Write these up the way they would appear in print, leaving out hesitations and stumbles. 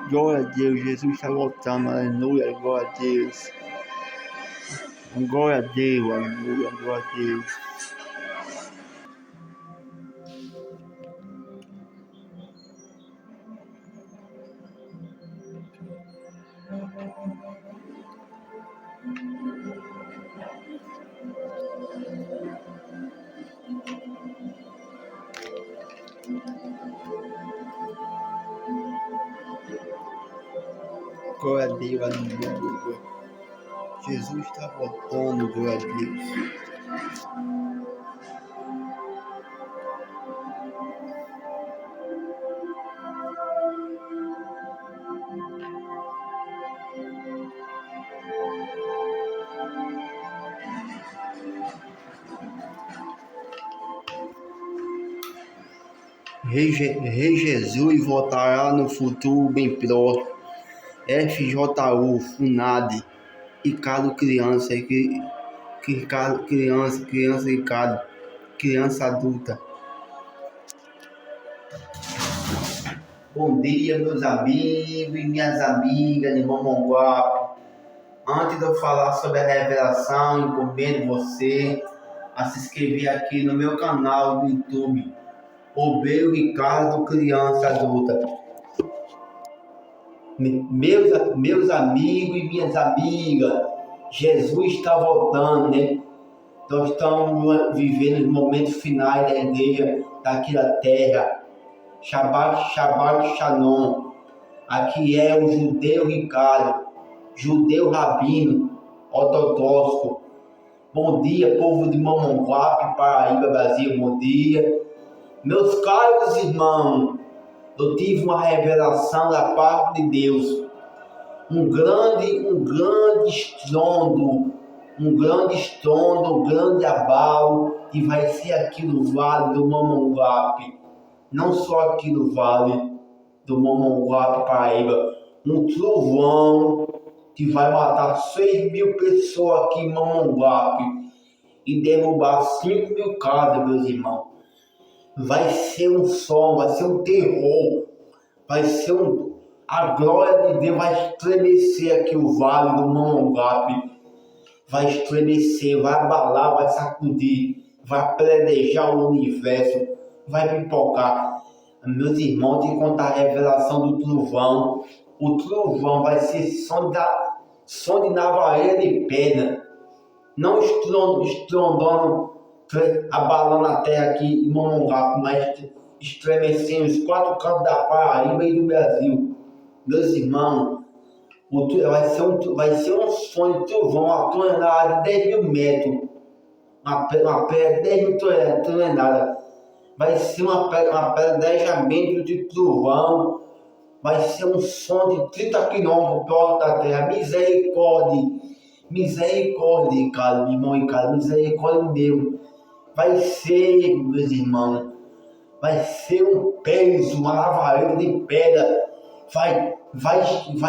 Glória a Deus, Jesus está voltando, aleluia, glória a Deus. Glória a Deus, aleluia, glória a Deus. Glória a Deus, aleluia. Jesus está voltando, glória a Deus. Rei Jesus voltará no futuro bem próximo. FJU, FUNAD, Ricardo Criança, criança Ricardo, criança adulta. Bom dia, meus amigos e minhas amigas de Mamonguape. Antes de eu falar sobre a revelação, encomendo você a se inscrever aqui no meu canal do YouTube, Obreiro Ricardo Criança Adulta. Meus amigos e minhas amigas, Jesus está voltando, né? Nós estamos vivendo os momentos finais da igreja daqui da terra. Shabbat Shalom. Aqui é o judeu Ricardo, judeu rabino, ortodoxo. Bom dia, povo de Mamonguape, Paraíba, Brasil, bom dia. Meus caros irmãos, eu tive uma revelação da parte de Deus. Um grande estrondo, um grande abalo que vai ser aqui no Vale do Mamonguape. Não só aqui no Vale do Mamonguape, Paraíba. Um trovão que vai matar 6.000 pessoas aqui em Mamonguape e derrubar 5.000 casas, meus irmãos. Vai ser um som, vai ser um terror, vai ser a glória de Deus vai estremecer aqui o Vale do Mamonguape, vai estremecer, vai abalar, vai sacudir, vai pledejar o universo, vai pipocar. Meus irmãos, tem que contar a revelação do trovão. O trovão vai ser som de navaleira de pedra, não estrondando, abalando a terra aqui em Mamonguape, mas estremecendo os 4 cantos da Paraíba e do Brasil. Meus irmãos, vai ser um som de trovão, uma tonelada de 10.000 metros, uma pedra de 10.000 toneladas. Vai ser uma pedra de trovão, vai ser um som de 30 quilômetros próximo da terra. Misericórdia, cara, meu irmão Ricardo, misericórdia meu. Vai ser, meus irmãos, vai ser um peso, uma lavareira de pedra, vai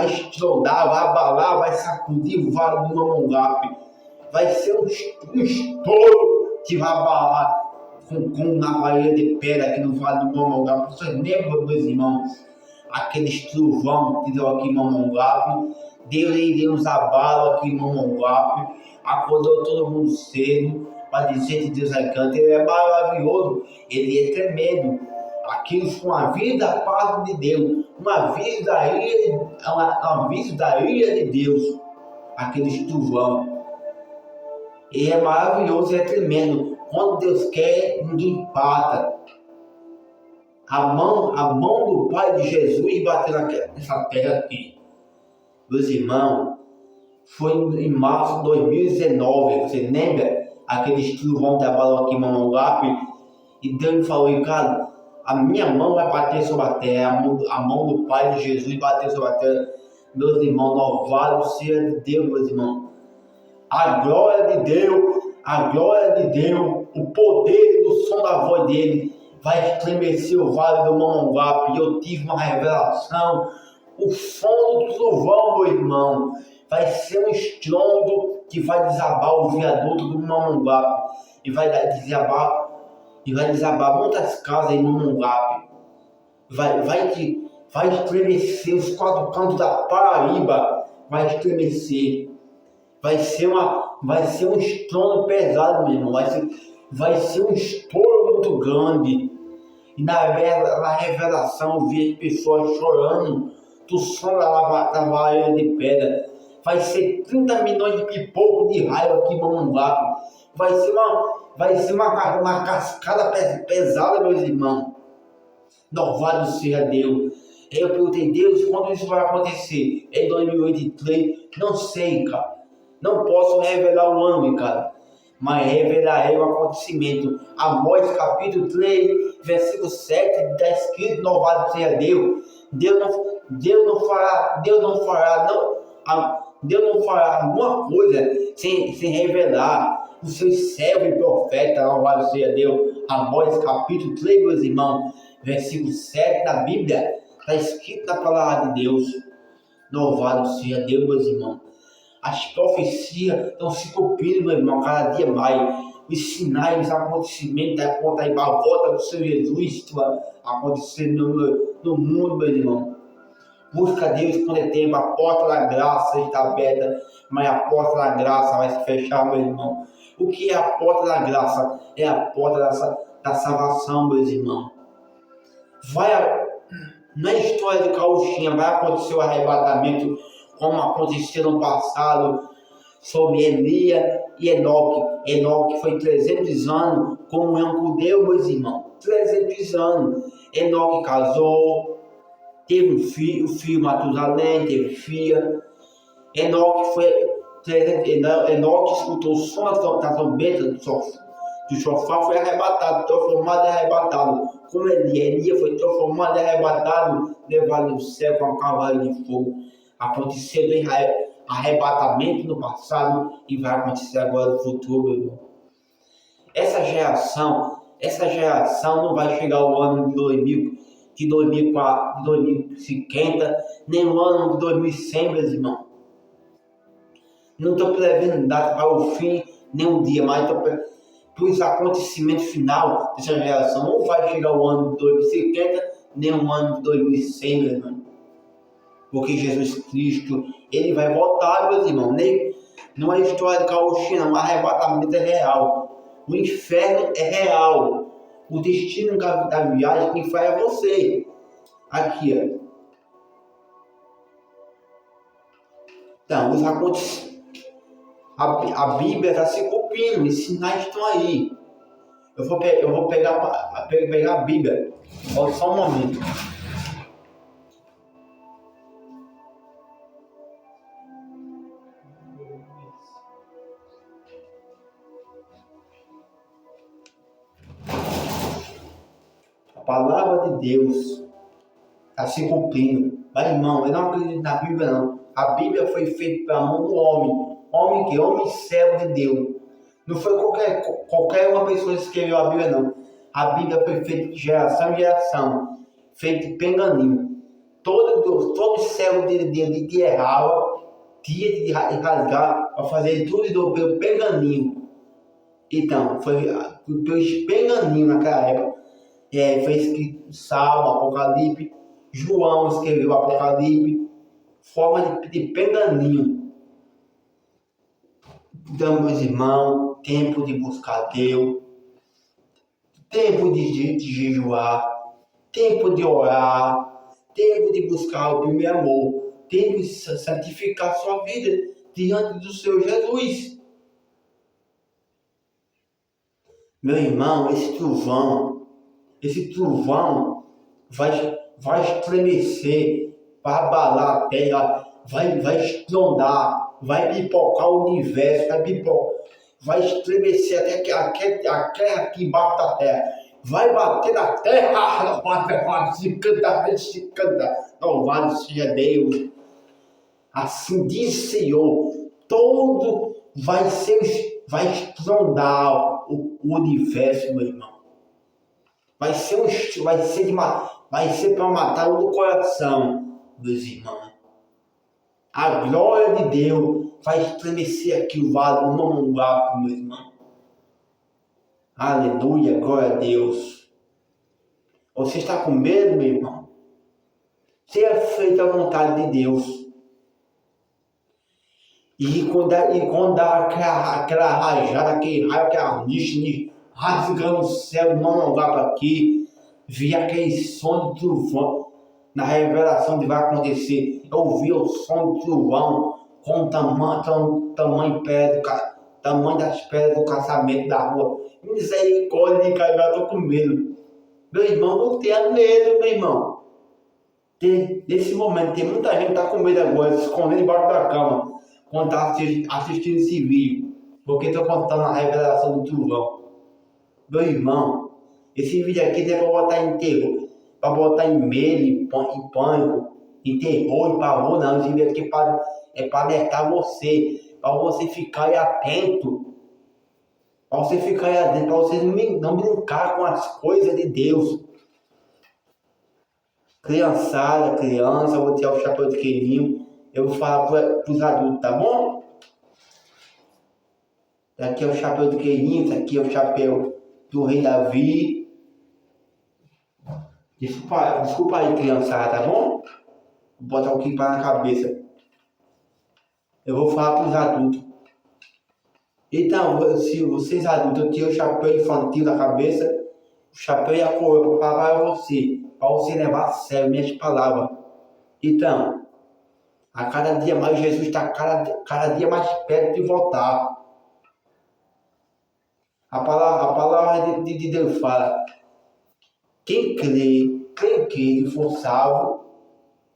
estrondar, vai abalar, vai sacudir o Vale do Mamonguape. Vai ser um estouro que vai abalar com lavareira de pedra aqui no Vale do Mamonguape. Vocês lembram, meus irmãos, aqueles trovão que deu aqui em Mamonguape? Deus iria nos abala aqui em Mamonguape, acordou todo mundo cedo para dizer que Deus é canto. Ele é maravilhoso, ele é tremendo. Aquilo foi um aviso da parte de Deus, um aviso da ilha de Deus, aquele trovão. Ele é maravilhoso, é tremendo. Quando Deus quer, ninguém empata. A mão do Pai de Jesus bateu nessa terra aqui. Meus irmãos, foi em março de 2019, você lembra? Aqueles trovão que abalou aqui em Mamonguape, e Deus me falou: Ricardo, a minha mão vai bater sobre a terra, a mão do Pai de Jesus bateu sobre a terra. Meus irmãos, louvado seja de Deus, meus irmãos. A glória de Deus, o poder do som da voz dele vai estremecer o Vale do Mamonguape. E eu tive uma revelação. O som do trovão, meu irmão, vai ser um estrondo que vai desabar o viaduto do Mamonguape e vai desabar muitas casas em Mamonguape. vai estremecer, os quatro cantos da Paraíba vai estremecer. Vai ser um estrondo pesado, meu irmão. Vai ser um estouro muito grande. E na revelação eu vi as pessoas chorando do som da vareira de pedra. Vai ser 30 milhões de pipoco de raiva aqui em Mamanguape. Vai ser uma cascada pesada, meus irmãos. Louvado seja Deus. Eu perguntei, Deus, quando isso vai acontecer? Em 2023? Não sei, cara. Não posso revelar o ano, cara. Mas revelarei o acontecimento. Amós capítulo 3, versículo 7, está escrito, louvado seja Deus. Deus não fará alguma coisa sem revelar os seus servos e profetas, louvado seja Deus. Amós capítulo 3, meus irmãos, versículo 7 da Bíblia, está escrito na palavra de Deus. Louvado seja Deus, meus irmãos. As profecias estão se cumprindo, meu irmão, cada dia mais. Os sinais, os acontecimentos da conta aí para a volta do Senhor Jesus acontecendo no mundo, meu irmão. Busca Deus quando é tempo, a porta da graça está aberta, mas a porta da graça vai se fechar, meu irmão. O que é a porta da graça? É a porta da salvação, meus irmãos. Na história de Carochinha vai acontecer o arrebatamento, como aconteceu no passado, sobre Elias e Enoque. Enoque foi 300 anos, comunhão com Deus, meus irmãos. 300 anos. Enoque casou, teve um filho, o filho Matusalém, teve filha. Enoque escutou o som da trombeta do chofar, foi arrebatado, transformado e arrebatado. Como Elias foi transformado e arrebatado, levado no céu com um cavalo de fogo. Aconteceu do arrebatamento no passado e vai acontecer agora no futuro, meu irmão. Essa geração não vai chegar ao ano de 2004, de 2050, nem o ano de 2100, meus irmãos. Não estou prevendo data para o fim, nem um dia, mas estou para os acontecimentos final dessa geração. Não vai chegar o ano de 2050, nem o ano de 2100, meu irmão. Porque Jesus Cristo, ele vai voltar, meus irmãos. Não é história de Carochinha, não. O arrebatamento é real. O inferno é real. O destino da viagem, quem faz é você. Aqui, ó. Então, os acontecimentos. A Bíblia está se cumprindo, os sinais estão aí. Eu vou pegar a Bíblia. Só um momento. A palavra de Deus está se cumprindo. Mas, irmão, eu não acredito na Bíblia, não. A Bíblia foi feita pela mão do homem. Homem servo de Deus. Não foi qualquer uma pessoa que escreveu a Bíblia, não. A Bíblia foi feita de geração em geração. Feita de penganinho. Todo servo de Deus que errava, tinha de rasgar para fazer tudo pelo penganinho. Então, foi pelos penganinhos naquela época. Foi escrito Salmo, Apocalipse. João escreveu Apocalipse. Forma de penganinho. Então, meus irmãos, tempo de buscar Deus, tempo de jejuar, tempo de orar, tempo de buscar o primeiro amor, tempo de santificar sua vida diante do Senhor Jesus. Meu irmão, esse trovão vai estremecer, vai abalar a terra, vai estrondar, vai pipocar o universo, vai estremecer até a terra aqui embaixo da terra, vai bater na terra, se canta, louvado seja Deus. Assim diz o Senhor, todo vai estrondar o universo, meu irmão. Vai ser para matar o coração, meus irmãos. A glória de Deus vai estremecer aqui o vale do Mamanguape, meu irmão. Aleluia, glória a Deus. Você está com medo, meu irmão? Seja feita a vontade de Deus. E quando dá aquela rajada, aquele raio, aquela niche, rasgando o céu, não vai para aqui, via aquele som de trovão, na revelação que vai acontecer. Eu vi o som de trovão com o tamanho tamanho das pedras do caçamento da rua. Misericórdia, cara, eu já tô com medo. Meu irmão, não tenha medo, meu irmão. Nesse momento, tem muita gente que tá com medo agora, se escondendo embaixo da cama, quando tá assistindo esse vídeo, porque tô contando a revelação do trovão. Meu irmão, esse vídeo aqui não é pra botar em terror, pra botar em medo, em pânico, em terror, em pavor, não. Esse vídeo aqui é pra alertar você, pra você ficar aí atento, pra você ficar aí atento, pra você não brincar com as coisas de Deus. Criançada, criança, eu vou tirar o chapéu de queirinho, eu vou falar pros adultos, tá bom? Aqui é o chapéu de queirinho, esse aqui é o chapéu do rei Davi. Desculpa aí, criançada, tá bom? Vou botar o que na cabeça. Eu vou falar pros adultos. Então, se vocês adultos, eu tiro o chapéu infantil da cabeça, o chapéu e a coroa para falar para você levar a sério minhas palavras. Então, a cada dia mais Jesus está cada dia mais perto de voltar. A palavra de Deus fala: quem crê que for salvo,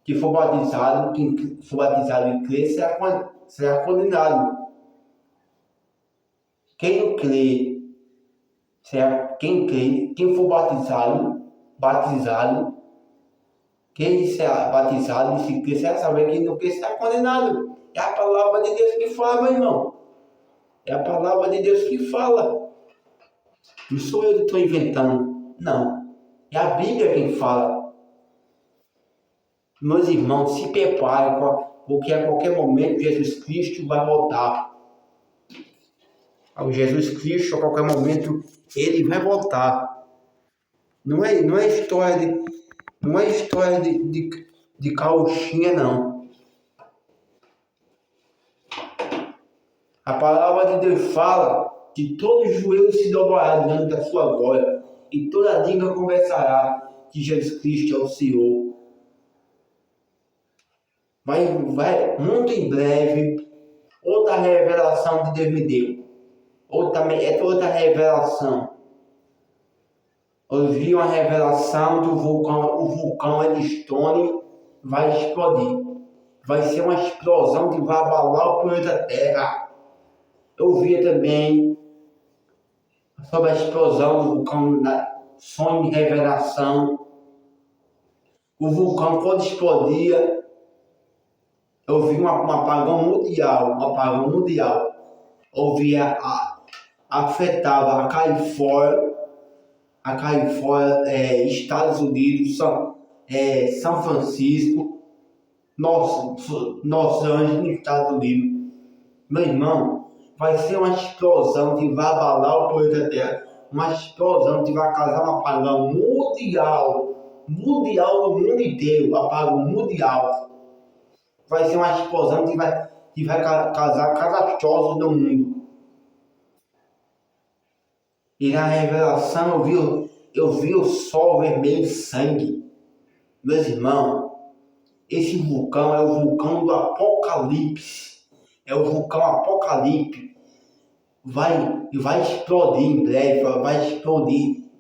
que for batizado, quem for batizado e crer será condenado. Quem crê, quem for batizado, quem será batizado e se crer será salvo, quem não crer será condenado. É a palavra de Deus que fala, meu irmão. É a palavra de Deus que fala. Não sou eu que estou inventando, não. É a Bíblia quem fala. Meus irmãos, se preparem, porque a qualquer momento Jesus Cristo vai voltar. Jesus Cristo, a qualquer momento, ele vai voltar. Não é história de carochinha, não. A palavra de Deus fala que todo joelho se dobrará diante da sua glória e toda língua conversará que Jesus Cristo é o Senhor. Vai, muito em breve, outra revelação que Deus me deu. Outra revelação. Eu vi uma revelação do vulcão, o vulcão Yellowstone vai explodir. Vai ser uma explosão que vai abalar o planeta Terra. Eu vi também sobre a explosão do vulcão, sonho de revelação. O vulcão, quando explodia, eu vi um apagão mundial. Eu vi afetava a Califórnia, Estados Unidos, São Francisco, Los Angeles, Estados Unidos. Meu irmão, vai ser uma explosão que vai abalar o planeta Terra, uma explosão que vai causar um apagão mundial no mundo inteiro, apagão mundial. Vai ser uma explosão que vai causar catástrofes no mundo. E na revelação eu vi o sol vermelho sangue. Meus irmãos, esse vulcão é o vulcão do Apocalipse. É o vulcão Apocalipse. Vai explodir em breve,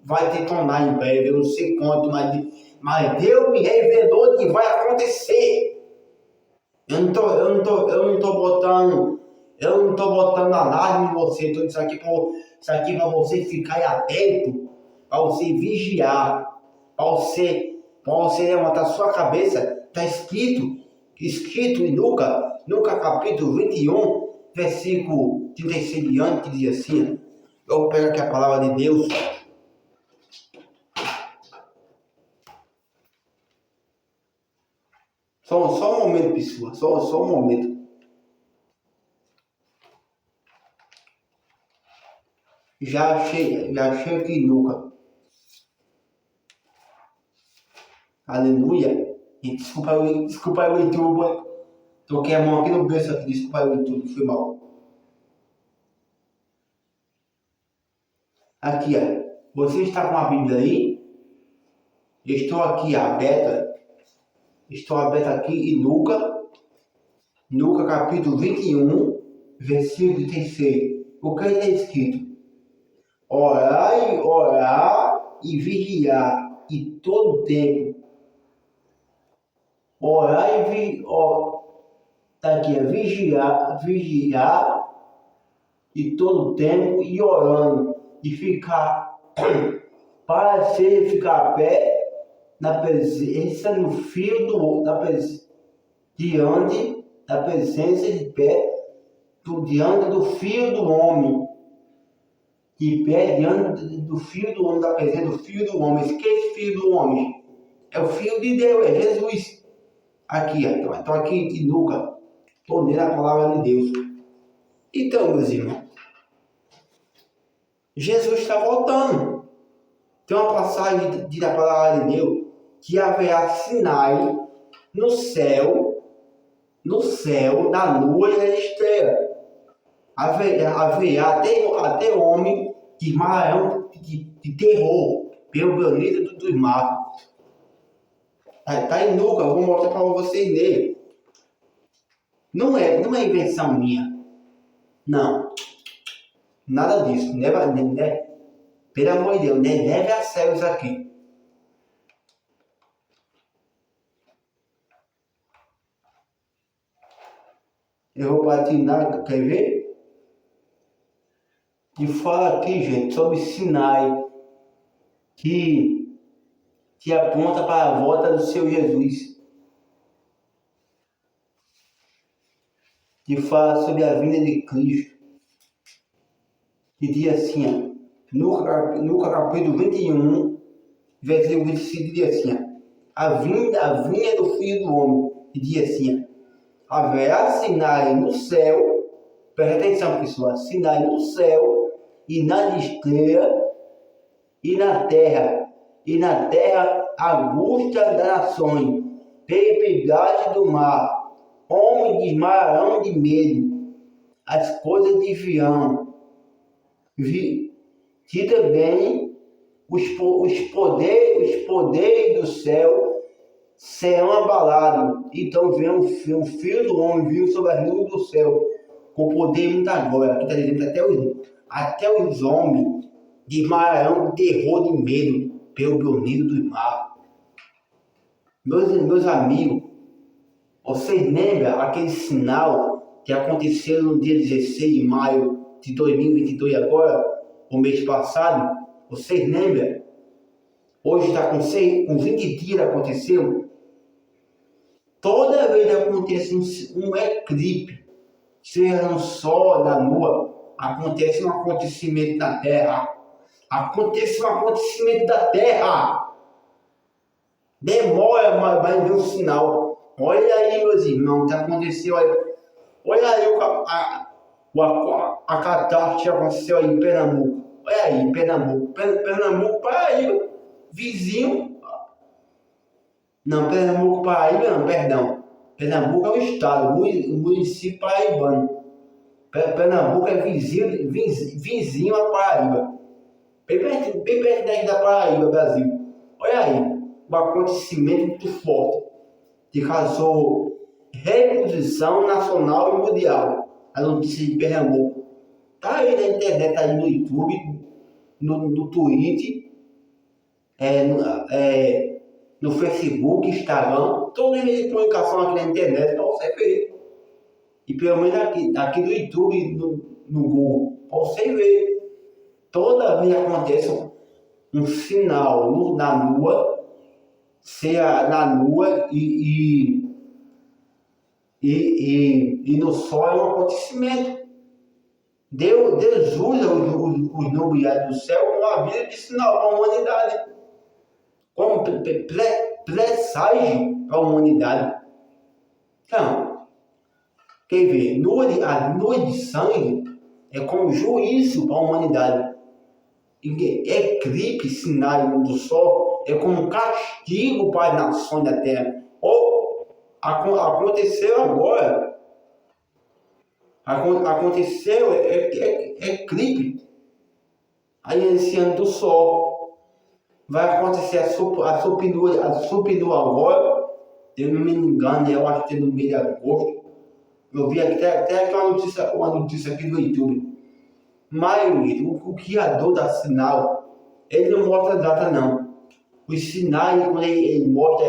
vai detonar em breve, eu não sei quanto, mas Deus me revelou que vai acontecer. Eu não tô botando alarme em você, tô isso aqui para você ficar atento, para você vigiar, para você levantar sua cabeça. Está escrito em Lucas capítulo 21, versículo 36 diante, que diz assim. Eu vou pegar aqui a palavra de Deus. Só um momento, pessoal. Só um momento. Já achei aqui em Lucas. Aleluia. Desculpa aí o YouTube. Toquei a mão aqui no berço aqui, desculpa aí o YouTube, foi mal. Aqui, ó. Você está com a Bíblia aí? Estou aqui aberta. Estou aberto aqui em Lucas capítulo 21, versículo 3. O que está escrito? Orar e vigiar e todo tempo. Orar e tá aqui, é vigiar e todo tempo e orando e ficar para ser ficar a pé na presença do Filho diante da presença de pé diante do Filho do Homem. De pé diante do Filho do Homem, da presença do Filho do Homem. Esquece o Filho do Homem. É o Filho de Deus, é Jesus. Aqui, estou aqui em Lucas. Estou lendo a palavra de Deus. Então, meus irmãos, Jesus está voltando. Tem uma passagem da palavra de Deus que haverá sinais no céu, na lua e nas estrelas. Haverá até homem de marão de terror pelo planeta do mar. Está em Lucas, eu vou mostrar para vocês lerem. Não é invenção minha. Não. Nada disso. Pelo amor de Deus, leve a sério isso aqui. Eu vou patinar, quer ver? E fala aqui, gente, sobre sinais que aponta para a volta do seu Jesus. Que fala sobre a vinda de Cristo. Que diz assim, Lucas capítulo 21, versículo 25, diz assim, a vinda do Filho do Homem. Que diz assim, haverá sinais no céu, presta atenção, pessoal, sinais no céu e na estrela e na terra angústia das nações, perplexidade do mar, homens desmaiarão de medo, as coisas desviam, que também os poderes do céu serão abalados. Então vem um filho do homem, viu sobre as nuvens do céu, com poder e muita glória. Aqui está dizendo até os homens desmaiarão de terror, de medo, pelo brunido do mar. Meus amigos, vocês lembram aquele sinal que aconteceu no dia 16 de maio de 2022 agora, o mês passado? Vocês lembram? Hoje está com 20 dias aconteceu. Toda vez que acontece um eclipse, seja no sol, na lua, acontece um acontecimento na Terra. Acontece um acontecimento da Terra. Demora, mas vai ver um sinal. Olha aí, meus irmãos, o que aconteceu aí. Olha aí a catástrofe que aconteceu aí em Pernambuco. Olha aí, em Pernambuco. Paraíba, vizinho. Não, Pernambuco, Paraíba não, perdão. Pernambuco é o estado, o município paraibano. Pernambuco é vizinho a Paraíba. Bem perto da Paraíba, Brasil. Olha aí, um acontecimento muito forte que causou reposição nacional e mundial. A notícia de Pernambuco. Tá aí na internet, tá aí no YouTube, no Twitter, no Facebook, Instagram, toda meio de comunicação aqui na internet para você ver. E pelo menos aqui do YouTube, no Google, para você ver. Toda vez acontece um sinal na lua, seja na lua e no sol é um acontecimento. Deus usa os nubes do céu como uma vida de sinal para a humanidade, como presságio para a humanidade. Então, quer ver, a lua de sangue é como juízo para a humanidade. Eclipse, sinal do sol, é como castigo para as nações da terra. Ou Aconteceu agora. Aconteceu, clipe. Aí esse ano do sol. Vai acontecer a supinua agora. Eu não me engano, eu acho que é no mês de agosto. Eu vi até uma notícia aqui do YouTube. Mas o criador da sinal, ele não mostra data não. Os sinais, quando ele mostra,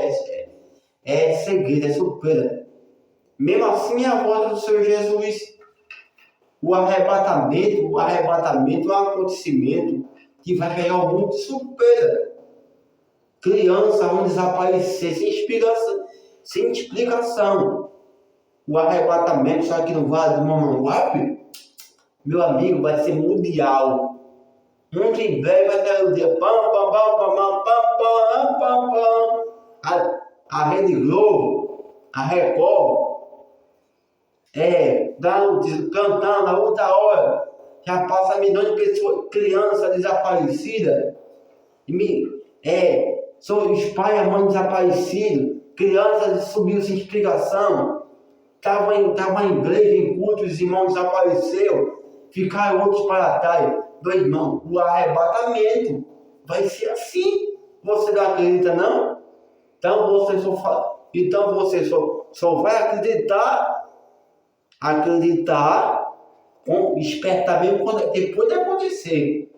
é segredo, é surpresa. Mesmo assim, a volta do Senhor Jesus, o arrebatamento é um acontecimento que vai pegar o mundo de surpresa. Crianças vão desaparecer sem explicação. O arrebatamento, só que no Vale do Mamanguape, meu amigo, vai ser mundial. Muito em breve vai ter o dia a Rede Globo, a Record, cantando a outra hora, já passa milhões de pessoas, crianças desaparecidas, são os pais e a mãe desaparecidos, crianças subiram sem explicação, estavam em igreja, em culto, os irmãos desapareceram, ficaram outros para trás. Meu irmão, o arrebatamento vai ser assim. Você não acredita não? Então você só vai acreditar, espertar mesmo depois de acontecer.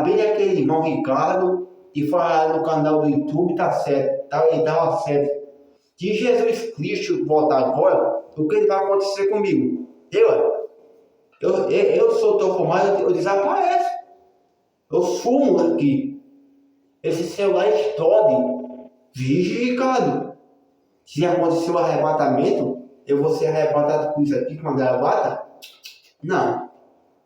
Bem aquele irmão Ricardo e falar no canal do YouTube, tá certo, ele estava certo. Se Jesus Cristo voltar agora, o que vai acontecer comigo? Eu sou transformado, eu desapareço. Eu sumo daqui. Esse celular explode. Vige, Ricardo. Se acontecer o arrebatamento, eu vou ser arrebatado com isso aqui, com uma gravata? Não.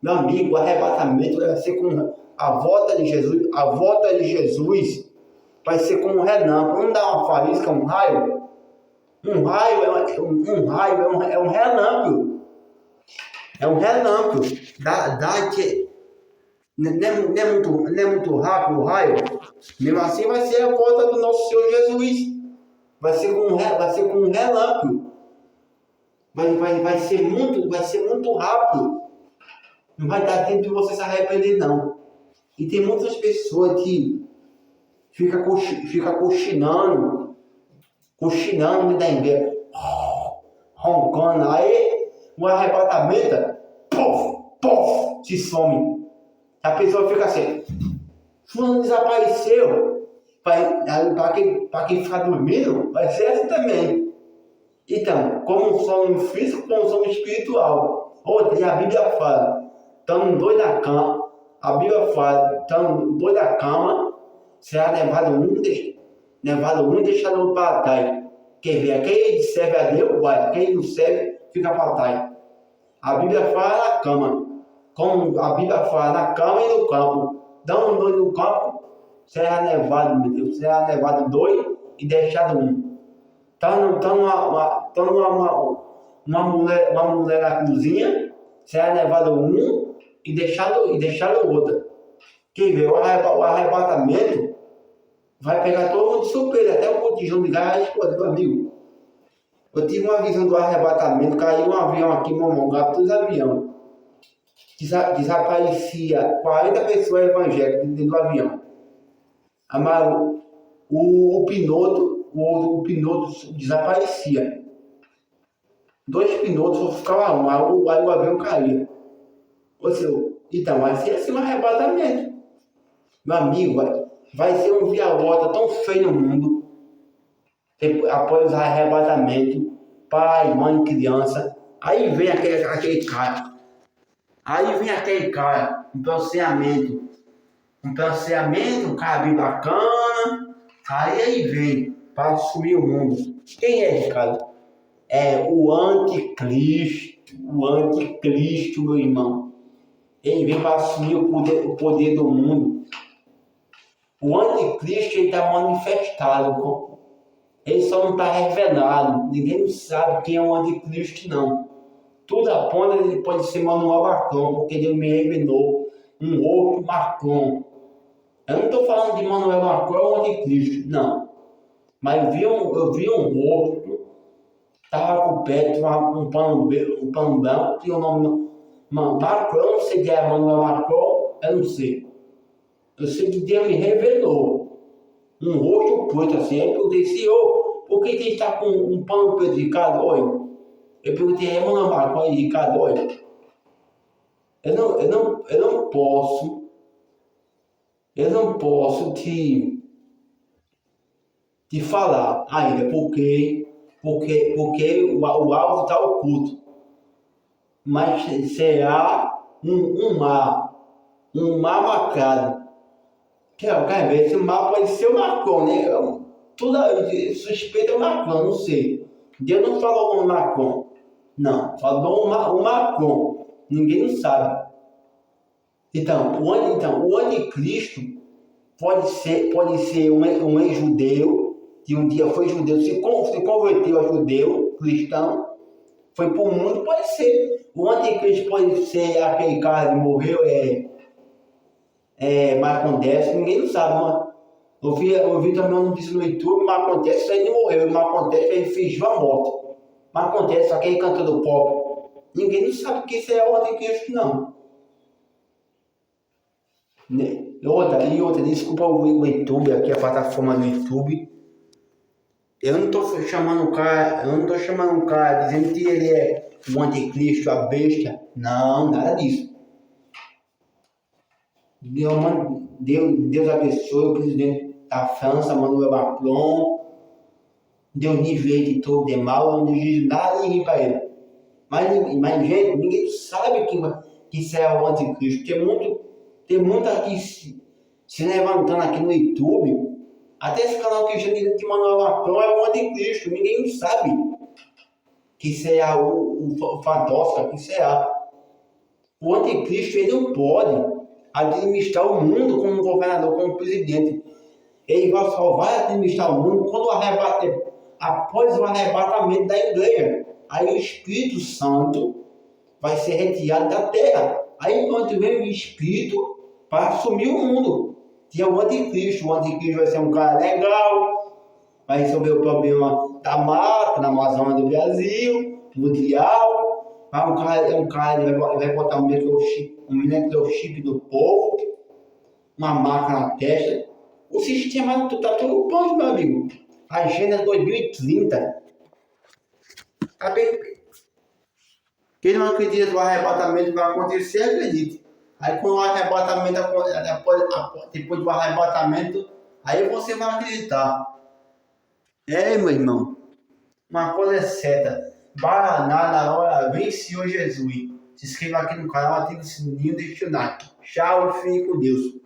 Meu amigo, o arrebatamento vai ser com a volta de Jesus. A volta de Jesus vai ser como um relâmpago. Não dá uma faísca, um raio? Um raio é um relâmpago. É um relâmpago. Não é muito rápido o raio. Mesmo assim vai ser a volta do nosso Senhor Jesus. Vai ser como um relâmpago. Vai ser muito rápido. Não vai dar tempo de você se arrepender não. E tem muitas pessoas que fica cochilando dentro da igreja, roncando. Aí o arrebatamento, pof, se some. A pessoa fica assim, fulano desapareceu. Para quem ficar dormindo, vai ser assim também. Então, como um sono físico, como um sono espiritual. Outra, e a Bíblia fala, estamos dois da cama. A Bíblia fala, estamos dois da cama, será levado um e deixado outro para trás. Quer ver, quem serve a Deus, vai. Quem não serve, fica para trás. A Bíblia fala na cama. Como a Bíblia fala na cama e no campo. Dá um dois no campo, será levado, meu Deus. Será levado dois e deixado um. Uma mulher na cozinha, será levado um e deixado o outro. Quer ver, o arrebatamento vai pegar todo mundo de surpresa, até o botijão de gás, meu amigo. Eu tive uma visão do arrebatamento, caiu um avião aqui em Mamanguape, todos os aviões. Desaparecia 40 pessoas evangélicas dentro do avião. O piloto desaparecia. 2 pilotos só ficava um, aí o avião caía. Então vai ser assim um arrebatamento. Meu amigo, vai ser um vira-lata tão feio no mundo. Após o arrebatamento, pai, mãe, criança. Aí vem aquele cara. Um pensamento, um cara bem bacana. Aí vem para assumir o mundo. Quem é esse cara? É o anticristo, meu irmão. Ele vem para assumir o poder do mundo. O anticristo está manifestado. Ele só não está revelado. Ninguém sabe quem é o anticristo, não. Tudo aponta que ele pode ser Manuel Macron, porque ele me revelou um outro Macron. Eu não estou falando de Manuel Macron ou anticristo, não. Mas eu vi um rosto Tava com o pé, tinha um pano branco, tinha o nome Macron, não sei quem é Manuel Macron, eu não sei. Eu sei que Deus me revelou um rosto preto assim. Aí eu perguntei, Senhor, por que ele está com um pano preto, Ricardo? Olha, eu perguntei, é Manuel Macron, Ricardo, olha, eu não posso te falar ainda, porque o alvo está oculto. Mas será um mar marcado. Quer ver, esse mar pode ser o Macron, né? Tudo suspeita o Macron, não sei. Deus não falou o Macron. Não, falou o Macron. Ninguém não sabe. Então, o anticristo pode ser um ex-judeu, que um dia foi judeu, se converteu a judeu, cristão, foi para o mundo, pode ser. O anticristo pode ser aquele cara que morreu, Marcon Décio, ninguém não sabe, mano. Eu vi também uma notícia no YouTube, Marcon Décio ele morreu, Marcon Décio ele fingiu a morte. Marcon Décio, aquele cantor do pop, ninguém não sabe que isso é o anticristo, não. Outra, desculpa o YouTube, aqui a plataforma do YouTube. Eu não tô chamando o cara dizendo que ele é o anticristo, a besta. Não, nada disso. Deus abençoe o presidente da França, Emmanuel Macron. Deus livre todo de mal, eu não diz nada e ri para ele. Mas, gente, ninguém sabe que isso é o anticristo. Tem muito aqui se levantando aqui no YouTube. Até esse canal que já diz que Emmanuel Macron é o anticristo. Ninguém sabe que será o fantoche, que será. O anticristo ele não pode administrar o mundo como governador, como presidente. Ele só vai administrar o mundo após o arrebatamento da igreja. Aí o Espírito Santo vai ser retirado da terra. Aí quando vem o Espírito para assumir o mundo, que é o anticristo. O anticristo vai ser um cara legal, vai resolver o problema da mata, na Amazônia do Brasil, mundial. Um cara ele vai botar um microchip do povo, uma marca na testa. O sistema está tudo pronto, meu amigo. Agenda 2030. Tá bem? Quem não acredita que o arrebatamento vai acontecer, acredite. Aí quando o arrebatamento, depois do arrebatamento, aí você vai acreditar. Meu irmão, uma coisa é certa. Baraná na hora, vem Senhor Jesus. Se inscreva aqui no canal, ative o sininho e deixe o like. Tchau e fique com Deus.